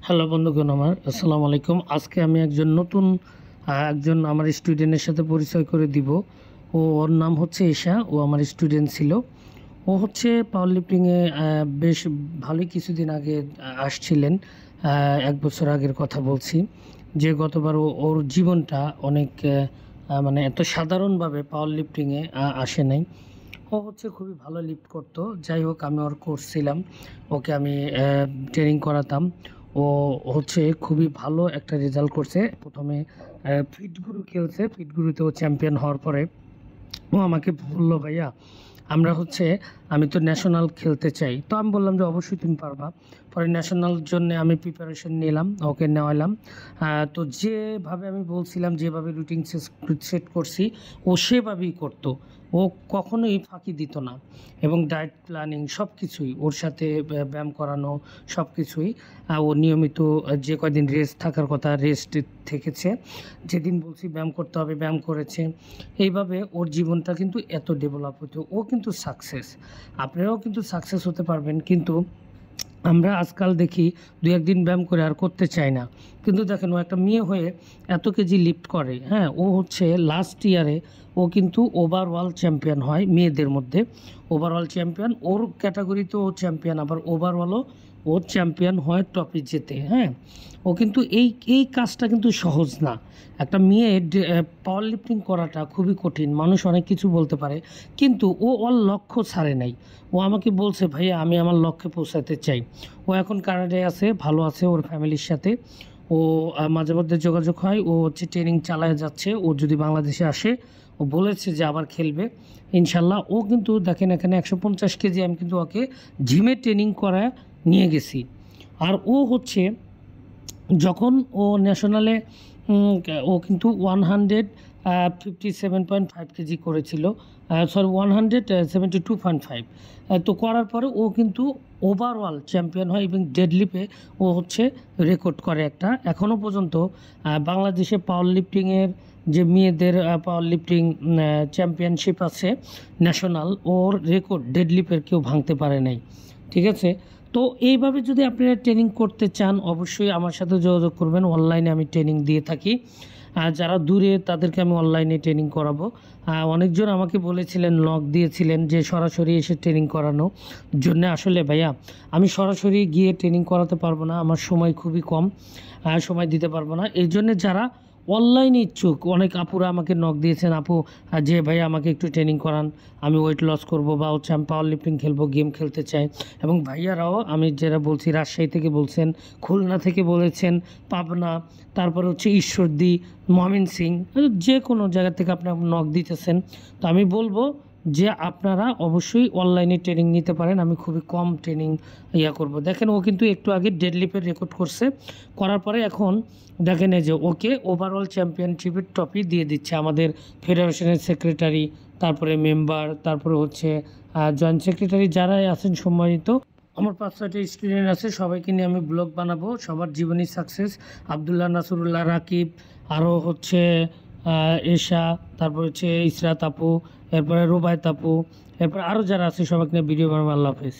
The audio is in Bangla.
হ্যালো বন্ধুগণ, আসসালামু আলাইকুম। আজকে আমি একজন আমার স্টুডেন্টের সাথে পরিচয় করে দিব। ওর নাম হচ্ছে ঈশা। ও আমার স্টুডেন্ট ছিল। ও হচ্ছে পাওয়ার লিফটিংয়ে বেশ ভালোই কিছুদিন আগে আসছিলেন। 1 বছর আগের কথা বলছি, যে গতবার ওর জীবনটা অনেক মানে এত সাধারণভাবে পাওয়ার লিফটিংয়ে আসে নাই। ও হচ্ছে খুবই ভালো লিফট করতো। যাই হোক, আমি ওর কোর্স ছিলাম, ওকে আমি ট্রেনিং করাতাম। ও হচ্ছে খুবই ভালো একটা রেজাল্ট করছে। প্রথমে ফিটগুরু খেলছে, ফিটগুরুতে ও চ্যাম্পিয়ন হওয়ার পরে ও আমাকে বললো, ভাইয়া আমি তো ন্যাশনাল খেলতে চাই। তো আমি বললাম যে অবশ্যই তুমি পারবা। পরে ন্যাশনাল জন্য আমি প্রিপারেশন নিলাম, ওকে নেওয়ালাম। তো যেভাবে আমি বলছিলাম, যেভাবে রুটিন সেট করছি, ও সেভাবেই করতো। ও কখনোই ফাঁকি দিত না, এবং ডায়েট প্ল্যানিং সব কিছুই ওর সাথে ব্যায়াম করানো সব কিছুই। ও নিয়মিত যে কয়দিন রেস্ট থাকার কথা রেস্ট থেকেছে, যেদিন বলছি ব্যায়াম করতে হবে ব্যায়াম করেছে। এইভাবে ওর জীবনটা কিন্তু এত ডেভেলপ হতো। ও কিন্তু সাকসেস। আপনারাও কিন্তু সাকসেস হতে পারবেন, কিন্তু আমরা আজকাল দেখি 2-1 দিন ব্যায়াম করে আর করতে চাই না। কিন্তু দেখেন, ও একটা মেয়ে হয়ে এত কেজি লিফট করে। হ্যাঁ, ও হচ্ছে লাস্ট ইয়ারে ও কিন্তু ওভারঅল চ্যাম্পিয়ন হয় মেয়েদের মধ্যে। ওভারঅল চ্যাম্পিয়ন, ওর ক্যাটাগরিতে ও চ্যাম্পিয়ন, আবার ওভারঅলও ও চ্যাম্পিয়ন হয় টপে যেতে। হ্যাঁ, ও কিন্তু এই কাজটা কিন্তু সহজ না। একটা মেয়ে পাওয়ার লিফটিং করাটা খুবই কঠিন। মানুষ অনেক কিছু বলতে পারে, কিন্তু ও ওর লক্ষ্য ছাড়ে নাই। ও আমাকে বলছে, ভাইয়া আমি আমার লক্ষ্যে পৌঁছাতে চাই। ও এখন কানাডায় আছে, ভালো আছে ওর ফ্যামিলির সাথে। ও মাঝে মধ্যে যোগাযোগ হয়। ও হচ্ছে ট্রেনিং চালায় যাচ্ছে। ও যদি বাংলাদেশে আসে, ও বলেছে যে আবার খেলবে ইনশাল্লাহ। ও কিন্তু দেখেন, এখানে 150 কেজি আমি কিন্তু ওকে জিমে ট্রেনিং করা নিয়ে গেছি। আর ও হচ্ছে যখন ও ন্যাশনালে ও কিন্তু 157.5 কেজি করেছিল, 172.5। তো করার পরে ও কিন্তু ওভারঅল চ্যাম্পিয়ন হয়, এবং ডেডলিফটে ও হচ্ছে রেকর্ড করে একটা। এখনও পর্যন্ত বাংলাদেশে পাওয়ার লিফটিংয়ের যে মেয়েদের পাওয়ার লিফটিং চ্যাম্পিয়নশিপ আছে ন্যাশনাল, ওর রেকর্ড ডেডলিফটের কেউ ভাঙতে পারে নাই। ঠিক আছে? তো এইভাবে যদি আপনারা ট্রেনিং করতে চান, অবশ্যই আমার সাথে যোগাযোগ করবেন। অনলাইনে আমি ট্রেনিং দিয়ে থাকি। যারা দূরে তাদেরকে আমি অনলাইনে ট্রেনিং করাবো। অনেকজন আমাকে বলেছিলেন, নক দিয়েছিলেন যে সরাসরি এসে ট্রেনিং করানোর জন্য। আসলে ভাইয়া, আমি সরাসরি গিয়ে ট্রেনিং করাতে পারবো না, আমার সময় খুবই কম, সময় দিতে পারবো না। এই জন্যে যারা অনলাইনে ইচ্ছুক, অনেক আপুরা আমাকে নক দিয়েছেন, আপু যে ভাই আমাকে একটু ট্রেনিং করান, আমি ওয়েট লস করব, বা হচ্ছে আমি পাওয়ার লিফটিং খেলবো, গেম খেলতে চাই। এবং ভাইয়ারাও, আমি যারা বলছি, রাজশাহী থেকে বলছেন, খুলনা থেকে বলেছেন, পাবনা, তারপরে হচ্ছে ঈশ্বরদী, ময়মনসিং, যে কোনো জায়গা থেকে আপনার নক দিতেছেন। তো আমি বলবো যে আপনারা অবশ্যই অনলাইনে ট্রেনিং নিতে পারেন। আমি খুবই কম ট্রেনিং করব। দেখেন, ও কিন্তু একটু আগে ডেডলিফটের রেকর্ড করছে, করার পরে এখন দেখেন এই যে ওকে ওভারঅল চ্যাম্পিয়নশিপের ট্রফি দিয়ে দিচ্ছে আমাদের ফেডারেশনের সেক্রেটারি, তারপরে মেম্বার, তারপরে হচ্ছে জয়েন্ট সেক্রেটারি, যারাই আছেন সম্মানিত। আমার 5-6টা স্টুডেন্ট আছে, সবাইকে নিয়ে আমি ব্লগ বানাবো, সবার জীবনী সাকসেস। আবদুল্লাহ, নাসরুল্লাহ, রাকিব, আরও হচ্ছে এশা, তারপর হচ্ছে ইসরাত আপু, এরপরে রুবায়ত আপু, এরপর আরও যারা আছে সবাইকে নিয়ে ভিডিও বানাবো। আল্লাহ হাফেজ।